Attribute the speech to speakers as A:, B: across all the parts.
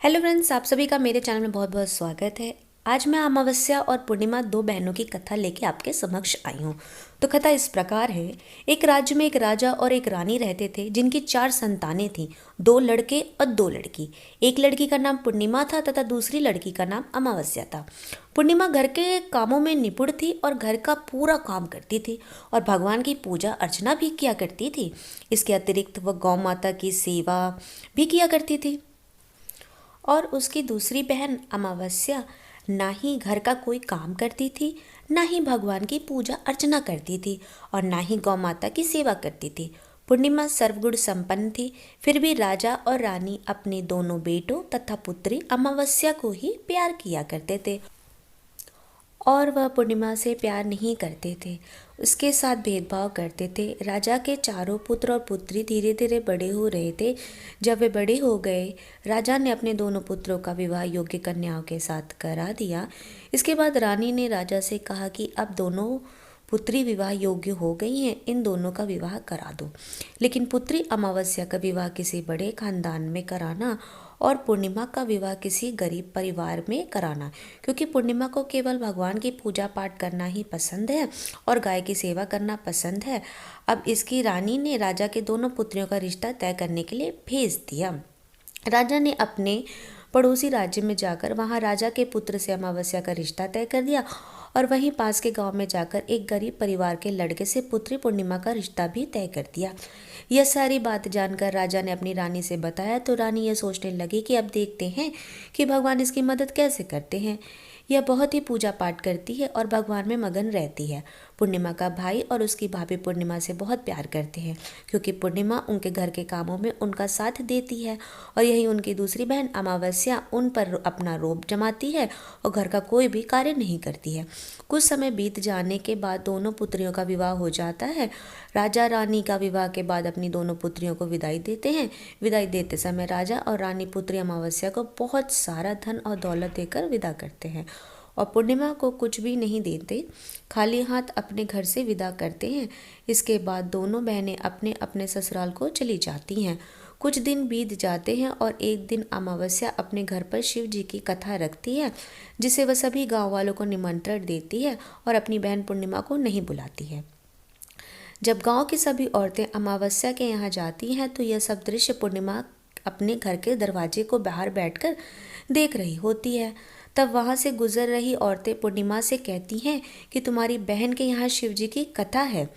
A: Hello friends, आप सभी का मेरे चैनल में बहुत बहुत स्वागत है। आज मैं अमावस्या और पूर्णिमा दो बहनों की कथा लेके आपके समक्ष आई हूँ। तो कथा इस प्रकार है। एक राज्य में एक राजा और एक रानी रहते थे, जिनकी 4 संतानें थीं, 2 लड़के और 2 लड़की। एक लड़की का नाम पूर्णिमा था तथा दूसरी लड़की का नाम अमावस्या था। पूर्णिमा घर के कामों में निपुण थी और घर का पूरा काम करती थी और भगवान की पूजा अर्चना भी किया करती थी। इसके अतिरिक्त वह गौ माता की सेवा भी किया करती थी। और उसकी दूसरी बहन अमावस्या ना ही घर का कोई काम करती थी, ना ही भगवान की पूजा अर्चना करती थी और ना ही गौ माता की सेवा करती थी। पूर्णिमा सर्वगुण संपन्न थी, फिर भी राजा और रानी अपने दोनों बेटों तथा पुत्री अमावस्या को ही प्यार किया करते थे और वह पूर्णिमा से प्यार नहीं करते थे, उसके साथ भेदभाव करते थे। राजा के चारों पुत्र और पुत्री धीरे धीरे बड़े हो रहे थे। जब वे बड़े हो गए, राजा ने अपने दोनों पुत्रों का विवाह योग्य कन्याओं के साथ करा दिया। इसके बाद रानी ने राजा से कहा कि अब दोनों पुत्री विवाह योग्य हो गई हैं, इन दोनों का विवाह करा दो। लेकिन पुत्री अमावस्या का विवाह किसी बड़े खानदान में कराना और पूर्णिमा का विवाह किसी गरीब परिवार में कराना, क्योंकि पूर्णिमा को केवल भगवान की पूजा पाठ करना ही पसंद है और गाय की सेवा करना पसंद है। अब इसकी रानी ने राजा के दोनों पुत्रियों का रिश्ता तय करने के लिए भेज दिया। राजा ने अपने पड़ोसी राज्य में जाकर वहां राजा के पुत्र से अमावस्या का रिश्ता तय कर दिया और वहीं पास के गांव में जाकर एक गरीब परिवार के लड़के से पुत्री पूर्णिमा का रिश्ता भी तय कर दिया। यह सारी बात जानकर राजा ने अपनी रानी से बताया तो रानी यह सोचने लगी कि अब देखते हैं कि भगवान इसकी मदद कैसे करते हैं। यह बहुत ही पूजा पाठ करती है और भगवान में मगन रहती है। पूर्णिमा का भाई और उसकी भाभी पूर्णिमा से बहुत प्यार करते हैं, क्योंकि पूर्णिमा उनके घर के कामों में उनका साथ देती है और यही उनकी दूसरी बहन अमावस्या उन पर अपना रोब जमाती है और घर का कोई भी कार्य नहीं करती है। कुछ समय बीत जाने के बाद दोनों पुत्रियों का विवाह हो जाता है। राजा रानी का विवाह के बाद अपनी दोनों पुत्रियों को विदाई देते हैं। विदाई देते समय राजा और रानी पुत्री अमावस्या को बहुत सारा धन और दौलत देकर विदा करते हैं और पूर्णिमा को कुछ भी नहीं देते, खाली हाथ अपने घर से विदा करते हैं। इसके बाद दोनों बहनें अपने अपने ससुराल को चली जाती हैं। कुछ दिन बीत जाते हैं और एक दिन अमावस्या अपने घर पर शिव जी की कथा रखती है, जिसे वह सभी गांव वालों को निमंत्रण देती है और अपनी बहन पूर्णिमा को नहीं बुलाती है। जब गांव की सभी औरतें अमावस्या के यहाँ जाती हैं तो यह सब दृश्य पूर्णिमा अपने घर के दरवाजे को बाहर बैठकर देख रही होती है। तब वहां से गुजर रही औरतें पूर्णिमा से कहती हैं कि तुम्हारी बहन के यहाँ शिव जी की कथा है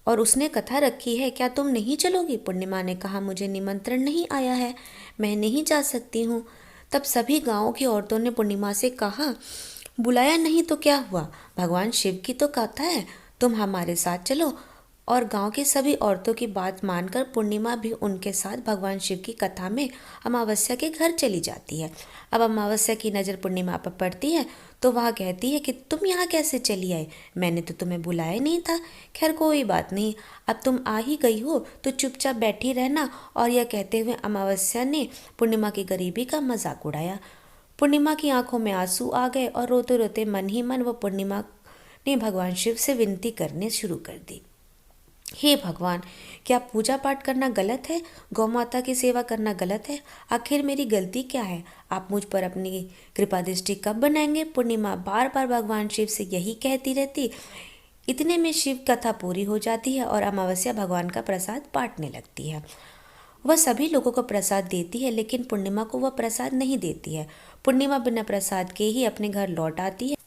A: और उसने कथा रखी है, क्या तुम नहीं चलोगी? पूर्णिमा ने कहा, मुझे निमंत्रण नहीं आया है, मैं नहीं जा सकती हूँ। तब सभी गांव की औरतों ने पूर्णिमा से कहा, बुलाया नहीं तो क्या हुआ, भगवान शिव की तो कथा है, तुम हमारे साथ चलो। और गांव की सभी औरतों की बात मानकर पूर्णिमा भी उनके साथ भगवान शिव की कथा में अमावस्या के घर चली जाती है। अब अमावस्या की नज़र पूर्णिमा पर पड़ती है तो वह कहती है कि तुम यहाँ कैसे चली आई, मैंने तो तुम्हें बुलाया नहीं था। खैर कोई बात नहीं, अब तुम आ ही गई हो तो चुपचाप बैठी रहना। और यह कहते हुए अमावस्या ने पूर्णिमा की गरीबी का मजाक उड़ाया। पूर्णिमा की आंखों में आंसू आ गए और रोते रोते मन ही मन वो पूर्णिमा ने भगवान शिव से विनती करने शुरू कर दी। हे भगवान, क्या पूजा पाठ करना गलत है? गौ माता की सेवा करना गलत है? आखिर मेरी गलती क्या है? आप मुझ पर अपनी कृपा दृष्टि कब बनाएंगे? पूर्णिमा बार बार भगवान शिव से यही कहती रहती। इतने में शिव कथा पूरी हो जाती है और अमावस्या भगवान का प्रसाद बांटने लगती है। वह सभी लोगों को प्रसाद देती है, लेकिन पूर्णिमा को वह प्रसाद नहीं देती है। पूर्णिमा बिना प्रसाद के ही अपने घर लौट आती है।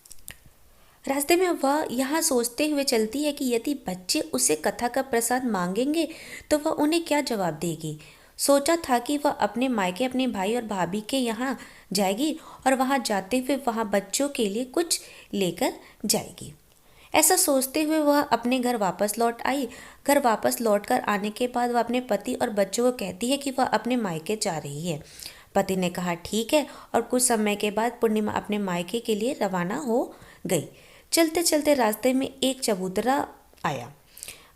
A: रास्ते में वह यहाँ सोचते हुए चलती है कि यदि बच्चे उसे कथा का प्रसाद मांगेंगे तो वह उन्हें क्या जवाब देगी। सोचा था कि वह अपने मायके अपने भाई और भाभी के यहाँ जाएगी और वहाँ जाते हुए वहाँ बच्चों के लिए कुछ लेकर जाएगी। ऐसा सोचते हुए वह अपने घर वापस लौट आई। घर वापस लौटकर आने के बाद वह अपने पति और बच्चों को कहती है कि वह अपने मायके जा रही है। पति ने कहा ठीक है और कुछ समय के बाद पूर्णिमा अपने मायके के लिए रवाना हो गई। चलते चलते रास्ते में एक चबूतरा आया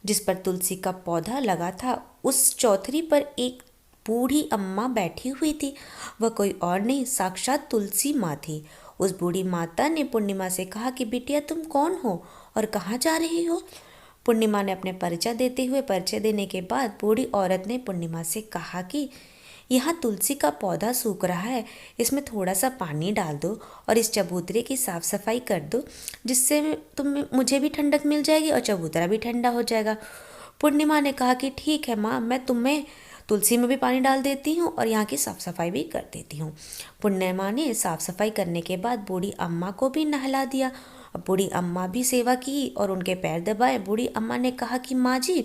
A: जिस पर तुलसी का पौधा लगा था। उस चौथरी पर एक बूढ़ी अम्मा बैठी हुई थी। वह कोई और नहीं, साक्षात तुलसी माँ थी। उस बूढ़ी माता ने पूर्णिमा से कहा कि बिटिया तुम कौन हो और कहाँ जा रही हो? पूर्णिमा ने अपने परिचय देते हुए परिचय देने के बाद बूढ़ी औरत ने पूर्णिमा से कहा कि यहाँ तुलसी का पौधा सूख रहा है, इसमें थोड़ा सा पानी डाल दो और इस चबूतरे की साफ सफाई कर दो, जिससे मुझे भी ठंडक मिल जाएगी और चबूतरा भी ठंडा हो जाएगा। पूर्णिमा ने कहा कि ठीक है माँ, मैं तुम्हें तुलसी में भी पानी डाल देती हूँ और यहाँ की साफ सफाई भी कर देती हूँ। पूर्णिमा ने साफ सफाई करने के बाद बूढ़ी अम्मा को भी नहला दिया। बूढ़ी अम्मा भी सेवा की और उनके पैर दबाए। बूढ़ी अम्मा ने कहा कि माँ जी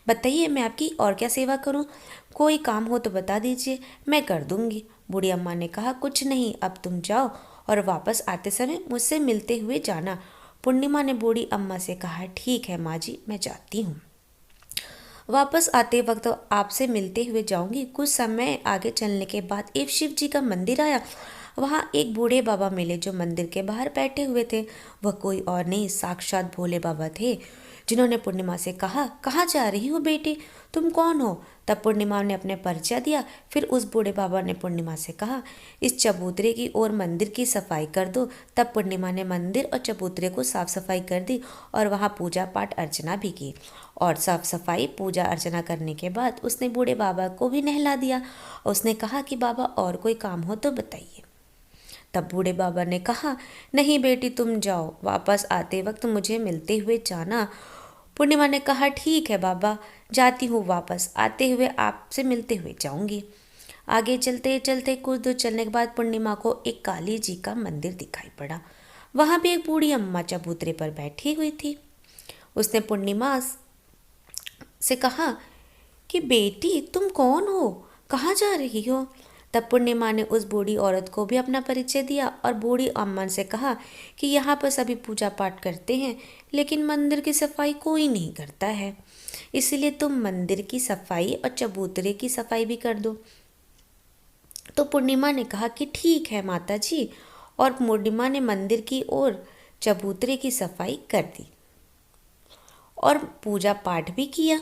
A: बताइए, मैं आपकी और क्या सेवा करूँ? कोई काम हो तो बता दीजिए, मैं कर दूँगी। बूढ़ी अम्मा ने कहा कुछ नहीं, अब तुम जाओ और वापस आते समय मुझसे मिलते हुए जाना। पूर्णिमा ने बूढ़ी अम्मा से कहा ठीक है माँ जी, मैं जाती हूँ। वापस आते वक्त आपसे मिलते हुए जाऊंगी। कुछ समय आगे चलने के बाद एक शिव जी का मंदिर आया। वहाँ एक बूढ़े बाबा मिले जो मंदिर के बाहर बैठे हुए थे। वह कोई और नहीं, साक्षात भोले बाबा थे, जिन्होंने पूर्णिमा से कहा कहाँ जा रही हो बेटी, तुम कौन हो? तब पूर्णिमा ने अपने परिचय दिया। फिर उस बूढ़े बाबा ने पूर्णिमा से कहा इस चबूतरे की और मंदिर की सफाई कर दो। तब पूर्णिमा ने मंदिर और चबूतरे को साफ सफाई कर दी और वहाँ पूजा पाठ अर्चना भी की। और साफ सफाई पूजा अर्चना करने के बाद उसने बूढ़े बाबा को भी नहला दिया। उसने कहा कि बाबा और कोई काम हो तो बताइए। तब बूढ़े बाबा ने कहा नहीं बेटी, तुम जाओ, वापस आते वक्त मुझे मिलते हुए जाना। पूर्णिमा ने कहा ठीक है बाबा, जाती हूँ, वापस आते हुए आपसे मिलते हुए जाऊंगी। आगे चलते चलते कुछ दूर चलने के बाद पूर्णिमा को एक काली जी का मंदिर दिखाई पड़ा। वहाँ भी एक बूढ़ी अम्मा चबूतरे पर बैठी हुई थी। उसने पूर्णिमा से कहा कि बेटी तुम कौन हो, कहाँ जा रही हो? तब पूर्णिमा ने उस बूढ़ी औरत को भी अपना परिचय दिया और बूढ़ी अम्मा से कहा कि यहाँ पर सभी पूजा पाठ करते हैं, लेकिन मंदिर की सफाई कोई नहीं करता है, इसलिए तुम मंदिर की सफाई और चबूतरे की सफाई भी कर दो। तो पूर्णिमा ने कहा कि ठीक है माता जी, और पूर्णिमा ने मंदिर की और चबूतरे की सफाई कर दी और पूजा पाठ भी किया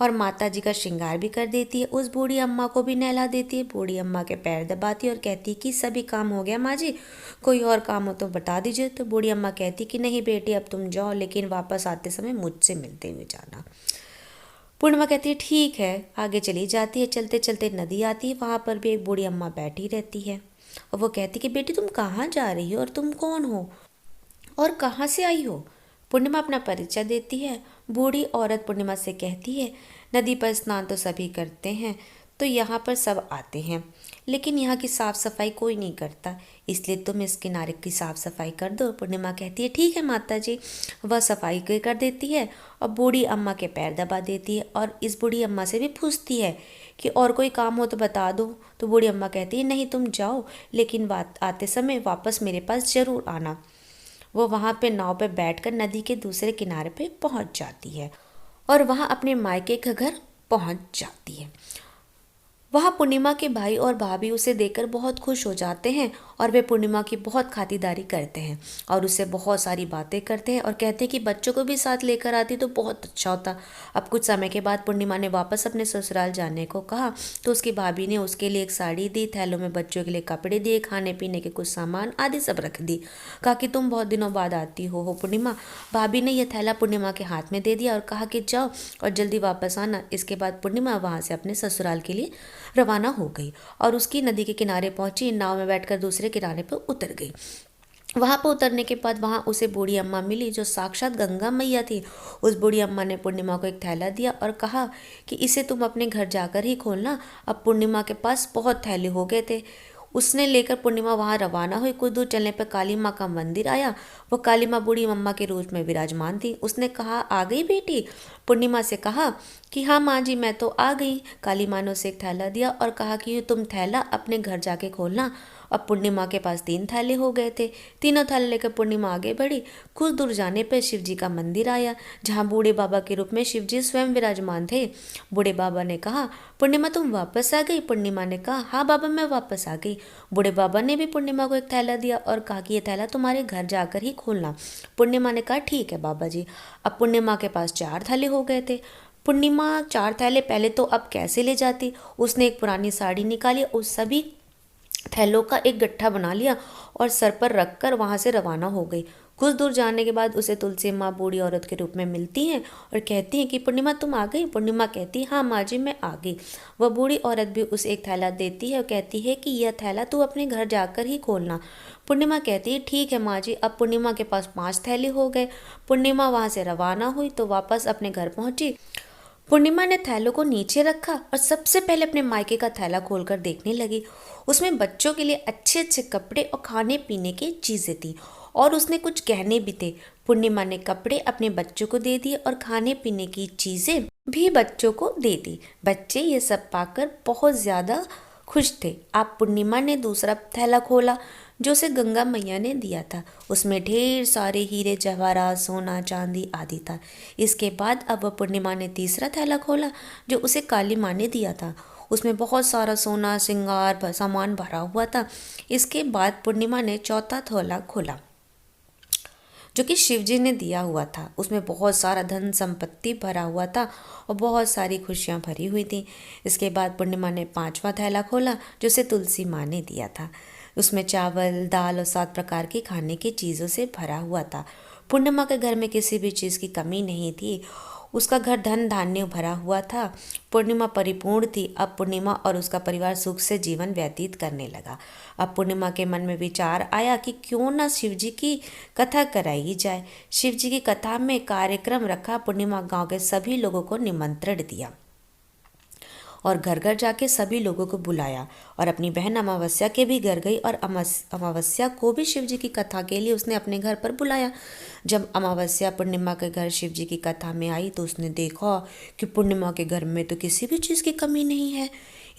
A: और माता जी का श्रृंगार भी कर देती है। उस बूढ़ी अम्मा को भी नहला देती है। बूढ़ी अम्मा के पैर दबाती है और कहती है कि सभी काम हो गया माँ जी, कोई और काम हो तो बता दीजिए। तो बूढ़ी अम्मा कहती कि नहीं बेटी, अब तुम जाओ, लेकिन वापस आते समय मुझसे मिलते हुए जाना। पूर्णिमा कहती है ठीक है। आगे चली जाती है। चलते चलते नदी आती है। वहाँ पर भी एक बूढ़ी अम्मा बैठी रहती है और वो कहती कि बेटी तुम कहाँ जा रही हो और तुम कौन हो और कहाँ से आई हो? पूर्णिमा अपना परिचय देती है। बूढ़ी औरत पूर्णिमा से कहती है नदी पर स्नान तो सभी करते हैं, तो यहाँ पर सब आते हैं, लेकिन यहाँ की साफ़ सफाई कोई नहीं करता, इसलिए तुम इस किनारे की साफ़ सफाई कर दो। पूर्णिमा कहती है ठीक है माता जी। वह सफाई कर देती है और बूढ़ी अम्मा के पैर दबा देती है और इस बूढ़ी अम्मा से भी पूछती है कि और कोई काम हो तो बता दो। तो बूढ़ी अम्मा कहती है नहीं तुम जाओ, लेकिन आते समय वापस मेरे पास ज़रूर आना। वो वहाँ पे नाव पे बैठकर नदी के दूसरे किनारे पे पहुँच जाती है और वहाँ अपने मायके के घर पहुँच जाती है। वहाँ पूर्णिमा के भाई और भाभी उसे देखकर बहुत खुश हो जाते हैं और वे पूर्णिमा की बहुत खातिरदारी करते हैं और उससे बहुत सारी बातें करते हैं और कहते हैं कि बच्चों को भी साथ लेकर आती तो बहुत अच्छा होता। अब कुछ समय के बाद पूर्णिमा ने वापस अपने ससुराल जाने को कहा तो उसकी भाभी ने उसके लिए एक साड़ी दी, थैलों में बच्चों के लिए कपड़े दिए, खाने पीने के कुछ सामान आदि सब रख दी। कहा कि तुम बहुत दिनों बाद आती हो पूर्णिमा। भाभी ने यह थैला पूर्णिमा के हाथ में दे दिया और कहा कि जाओ और जल्दी वापस आना। इसके बाद पूर्णिमा वहाँ से अपने ससुराल के लिए रवाना हो गई और उसकी नदी के किनारे पहुंची। नाव में बैठकर दूसरे किनारे पर उतर गई। वहाँ पर उतरने के बाद वहाँ उसे बूढ़ी अम्मा मिली जो साक्षात गंगा मैया थी। उस बूढ़ी अम्मा ने पूर्णिमा को एक थैला दिया और कहा कि इसे तुम अपने घर जाकर ही खोलना। अब पूर्णिमा के पास बहुत थैले हो गए थे। उसने लेकर पूर्णिमा वहाँ रवाना हुई। कुछ दूर चलने पर काली माँ का मंदिर आया। वो काली माँ बूढ़ी अम्मा के रूप में विराजमान थी। उसने कहा आ गई बेटी? पूर्णिमा से कहा कि हाँ माँ जी मैं तो आ गई। काली माँ ने उसे एक थैला दिया और कहा कि तुम थैला अपने घर जाके खोलना। अब पूर्णिमा के पास 3 थैले हो गए थे। तीनों थैले लेकर पूर्णिमा आगे बढ़ी। कुछ दूर जाने पर शिव जी का मंदिर आया जहाँ बूढ़े बाबा के रूप में शिव जी स्वयं विराजमान थे। बूढ़े बाबा ने कहा पूर्णिमा तुम वापस आ गई? पूर्णिमा ने कहा हाँ बाबा मैं वापस आ गई। बूढ़े बाबा ने भी पूर्णिमा को एक थैला दिया और कहा कि ये थैला तुम्हारे घर जाकर ही खोलना। पूर्णिमा ने कहा ठीक है बाबा जी। अब पूर्णिमा के पास 4 थैले हो गए थे। पूर्णिमा 4 थैले पहले तो अब कैसे ले जाती। उसने एक पुरानी साड़ी निकाली, उस सभी थैलों का एक गट्ठा बना लिया और सर पर रखकर वहाँ से रवाना हो गई। कुछ दूर जाने के बाद उसे तुलसी माँ बूढ़ी औरत के रूप में मिलती हैं और कहती हैं कि पूर्णिमा तुम आ गई। पूर्णिमा कहती है हाँ माँ जी मैं आ गई। वह बूढ़ी औरत भी उसे एक थैला देती है और कहती है कि यह थैला तू अपने घर जाकर ही खोलना। पूर्णिमा कहती है ठीक है माँ जी। अब पूर्णिमा के पास 5 थैले हो गए। पूर्णिमा वहाँ से रवाना हुई तो वापस अपने घर पहुंची। पूर्णिमा ने थैलों को नीचे रखा और सबसे पहले अपने मायके का थैला खोलकर देखने लगी। उसमें बच्चों के लिए अच्छे अच्छे कपड़े और खाने पीने की चीज़ें थी और उसने कुछ गहने भी थे। पूर्णिमा ने कपड़े अपने बच्चों को दे दिए और खाने पीने की चीज़ें भी बच्चों को दे दी। बच्चे ये सब पाकर बहुत ज़्यादा खुश थे। अब पूर्णिमा ने दूसरा थैला खोला जो उसे गंगा मैया ने दिया था। उसमें ढेर सारे हीरे जवाहरात सोना चांदी आदि था। इसके बाद अब वह पूर्णिमा ने तीसरा थैला खोला जो उसे काली माँ ने दिया था। उसमें बहुत सारा सोना श्रृंगार सामान भरा हुआ था। इसके बाद पूर्णिमा ने चौथा थैला खोला जो कि शिव जी ने दिया हुआ था। उसमें बहुत सारा धन संपत्ति भरा हुआ था और बहुत सारी खुशियाँ भरी हुई थी। इसके बाद पूर्णिमा ने 5वां थैला खोला जो उसे तुलसी माँ ने दिया था। उसमें चावल दाल और 7 प्रकार की खाने की चीज़ों से भरा हुआ था। पूर्णिमा के घर में किसी भी चीज़ की कमी नहीं थी। उसका घर धन धान्य भरा हुआ था। पूर्णिमा परिपूर्ण थी। अब पूर्णिमा और उसका परिवार सुख से जीवन व्यतीत करने लगा। अब पूर्णिमा के मन में विचार आया कि क्यों ना शिव जी की कथा कराई जाए। शिव जी की कथा में कार्यक्रम रखा। पूर्णिमा गांव के सभी लोगों को निमंत्रण दिया और घर घर जाके सभी लोगों को बुलाया और अपनी बहन अमावस्या के भी घर गई और अमावस्या को भी शिव जी की कथा के लिए उसने अपने घर पर बुलाया। जब अमावस्या पूर्णिमा के घर शिव जी की कथा में आई तो उसने देखा कि पूर्णिमा के घर में तो किसी भी चीज़ की कमी नहीं है।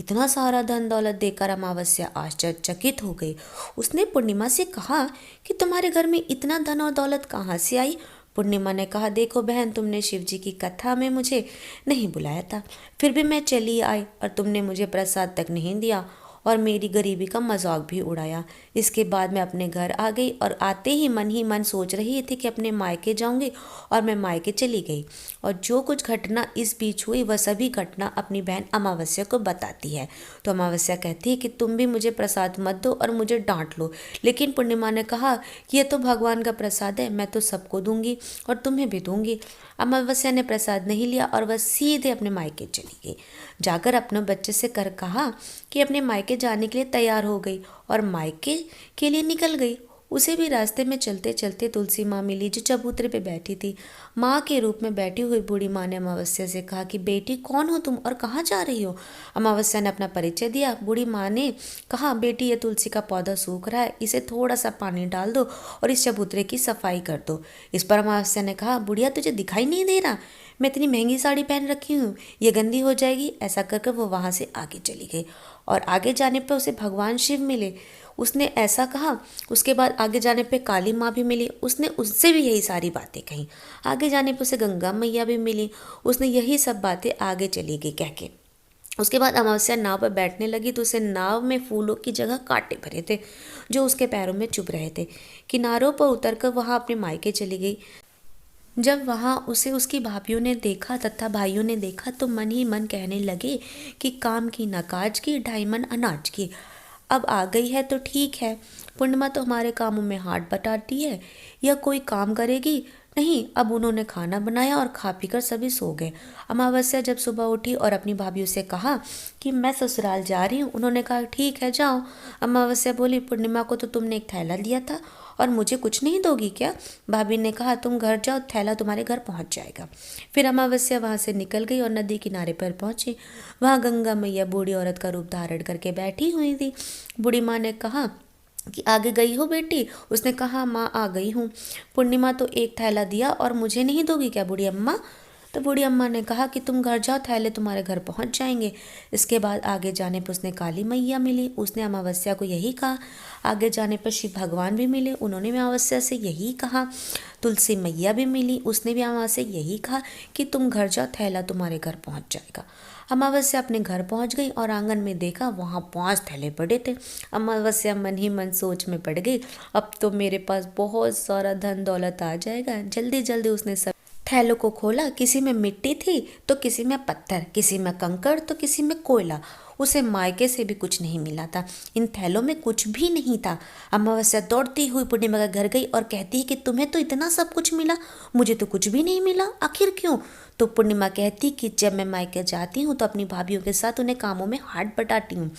A: इतना सारा धन दौलत देखकर अमावस्या आश्चर्यचकित हो गई। उसने पूर्णिमा से कहा कि तुम्हारे घर में इतना धन और दौलत कहाँ से आई। पूर्णिमा ने कहा देखो बहन तुमने शिव जी की कथा में मुझे नहीं बुलाया था, फिर भी मैं चली आई और तुमने मुझे प्रसाद तक नहीं दिया और मेरी गरीबी का मजाक भी उड़ाया। इसके बाद मैं अपने घर आ गई और आते ही मन सोच रही थी कि अपने मायके जाऊंगी और मैं मायके चली गई और जो कुछ घटना इस बीच हुई वह सभी घटना अपनी बहन अमावस्या को बताती है। तो अमावस्या कहती है कि तुम भी मुझे प्रसाद मत दो और मुझे डांट लो। लेकिन पूर्णिमा ने कहा कि यह तो भगवान का प्रसाद है, मैं तो सबको दूंगी और तुम्हें भी दूंगी। अमावस्या ने प्रसाद नहीं लिया और वह सीधे अपने मायके चली गई। जाकर अपने बच्चे से कर कहा कि अपने मायके जाने के लिए तैयार हो गई और मायके के लिए निकल गई। उसे भी रास्ते में चलते चलते तुलसी माँ मिली जो चबूतरे पे बैठी थी। माँ के रूप में बैठी हुई बूढ़ी माँ ने अमावस्या से कहा कि बेटी कौन हो तुम और कहाँ जा रही हो। अमावस्या ने अपना परिचय दिया। बूढ़ी माँ ने कहा बेटी ये तुलसी का पौधा सूख रहा है, इसे थोड़ा सा पानी डाल दो और इस चबूतरे की सफाई कर दो। इस पर अमावस्या ने कहा बुढ़िया तुझे दिखाई नहीं दे रहा, मैं इतनी महंगी साड़ी पहन रखी हूँ, ये गंदी हो जाएगी। ऐसा करके वो वहाँ से आगे चली गई और आगे जाने पर उसे भगवान शिव मिले। उसने ऐसा कहा। उसके बाद आगे जाने पे काली माँ भी मिली। उसने उससे भी यही सारी बातें कही। आगे जाने पे उसे गंगा मैया भी मिली। उसने यही सब बातें आगे चली गई कह के। उसके बाद अमावस्या नाव पर बैठने लगी तो उसे नाव में फूलों की जगह कांटे भरे थे जो उसके पैरों में चुभ रहे थे। किनारों पर उतरकर वहाँ अपने मायके चली गई। जब वहाँ उसे उसकी भाभियों ने देखा तथा भाइयों ने देखा तो मन ही मन कहने लगे कि काम की न काज की, 2.5 मन अनाज की। अब आ गई है तो ठीक है, पूर्णिमा तो हमारे कामों में हाथ बटाती है, यह कोई काम करेगी नहीं। अब उन्होंने खाना बनाया और खा पीकर सभी सो गए। अमावस्या जब सुबह उठी और अपनी भाभीयों से कहा कि मैं ससुराल जा रही हूँ। उन्होंने कहा ठीक है जाओ। अमावस्या बोली पूर्णिमा को तो तुमने एक थैला दिया था और मुझे कुछ नहीं दोगी क्या। भाभी ने कहा तुम घर जाओ, थैला तुम्हारे घर पहुँच जाएगा। फिर अमावस्या वहाँ से निकल गई और नदी किनारे पर पहुँची। वहाँ गंगा मैया बूढ़ी औरत का रूप धारण करके बैठी हुई थी। बूढ़ी माँ ने कहा कि आगे गई हो बेटी। उसने कहा माँ आ गई हूँ। पूर्णिमा तो एक थैला दिया और मुझे नहीं दोगी क्या बूढ़ी अम्मा। तो बूढ़ी अम्मा ने कहा कि तुम घर जाओ, थैले तुम्हारे घर पहुंच जाएंगे। इसके बाद आगे जाने पर उसने काली मैया मिली। उसने अमावस्या को यही कहा। आगे जाने पर शिव भगवान भी मिले। उन्होंने भी अमावस्या से यही कहा। तुलसी मैया भी मिली। उसने भी अमावस्या से यही कहा कि तुम घर जाओ, थैला तुम्हारे घर पहुंच जाएगा। अमावस्या अपने घर पहुंच गई और आंगन में देखा वहाँ 5 थैले पड़े थे। अमावस्या मन ही मन सोच में पड़ गई, अब तो मेरे पास बहुत सारा धन दौलत आ जाएगा। जल्दी जल्दी उसने सब थैलों को खोला। किसी में मिट्टी थी तो किसी में पत्थर, किसी में कंकड़ तो किसी में कोयला। उसे मायके से भी कुछ नहीं मिला था। इन थैलों में कुछ भी नहीं था। अमावस्या दौड़ती हुई पूर्णिमा का घर गई और कहती है कि तुम्हें तो इतना सब कुछ मिला, मुझे तो कुछ भी नहीं मिला, आखिर क्यों? तो पूर्णिमा कहती कि जब मैं मायके जाती हूँ तो अपनी भाभीयों के साथ उन्हें कामों में हाथ बटाती हूँ,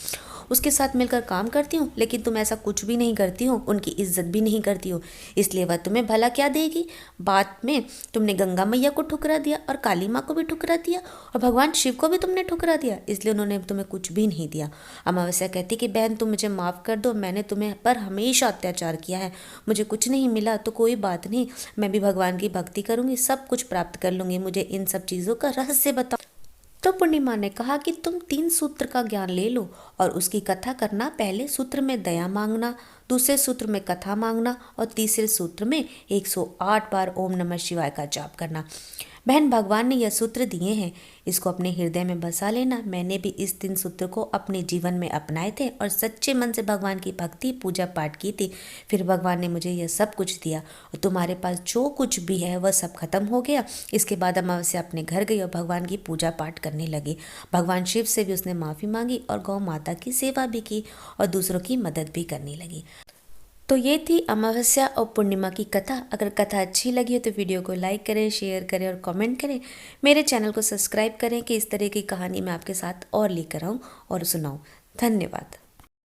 A: उसके साथ मिलकर काम करती हूँ, लेकिन तुम ऐसा कुछ भी नहीं करती हो, उनकी इज्जत भी नहीं करती हो, इसलिए वह तुम्हें भला क्या देगी। बाद में तुमने गंगा मैया को ठुकरा दिया और काली माँ को भी ठुकरा दिया और भगवान शिव को भी तुमने ठुकरा दिया, इसलिए उन्होंने तुम्हें कुछ भी नहीं दिया। अमावस्या कहती कि बहन तुम मुझे माफ़ कर दो, मैंने तुम्हें पर हमेशा अत्याचार किया है, मुझे कुछ नहीं मिला तो कोई बात नहीं, मैं भी भगवान की भक्ति करूँगी, सब कुछ प्राप्त कर लूँगी, मुझे इन सब चीज़ों का रहस्य बताओ। तो पूर्णिमा ने कहा कि तुम 3 सूत्र का ज्ञान ले लो और उसकी कथा करना। पहले सूत्र में दया मांगना, दूसरे सूत्र में कथा मांगना और तीसरे सूत्र में 108 बार ओम नमः शिवाय का जाप करना। बहन भगवान ने यह सूत्र दिए हैं, इसको अपने हृदय में बसा लेना। मैंने भी इस 3 सूत्र को अपने जीवन में अपनाए थे और सच्चे मन से भगवान की भक्ति पूजा पाठ की थी, फिर भगवान ने मुझे यह सब कुछ दिया और तुम्हारे पास जो कुछ भी है वह सब खत्म हो गया। इसके बाद अमावस्या अपने घर गई और भगवान की पूजा पाठ करने लगी। भगवान शिव से भी उसने माफ़ी मांगी और गौ माता की सेवा भी की और दूसरों की मदद भी करने लगी। तो ये थी अमावस्या और पूर्णिमा की कथा। अगर कथा अच्छी लगी हो तो वीडियो को लाइक करें, शेयर करें और कमेंट करें। मेरे चैनल को सब्सक्राइब करें कि इस तरह की कहानी मैं आपके साथ और लेकर आऊँ और सुनाऊँ। धन्यवाद।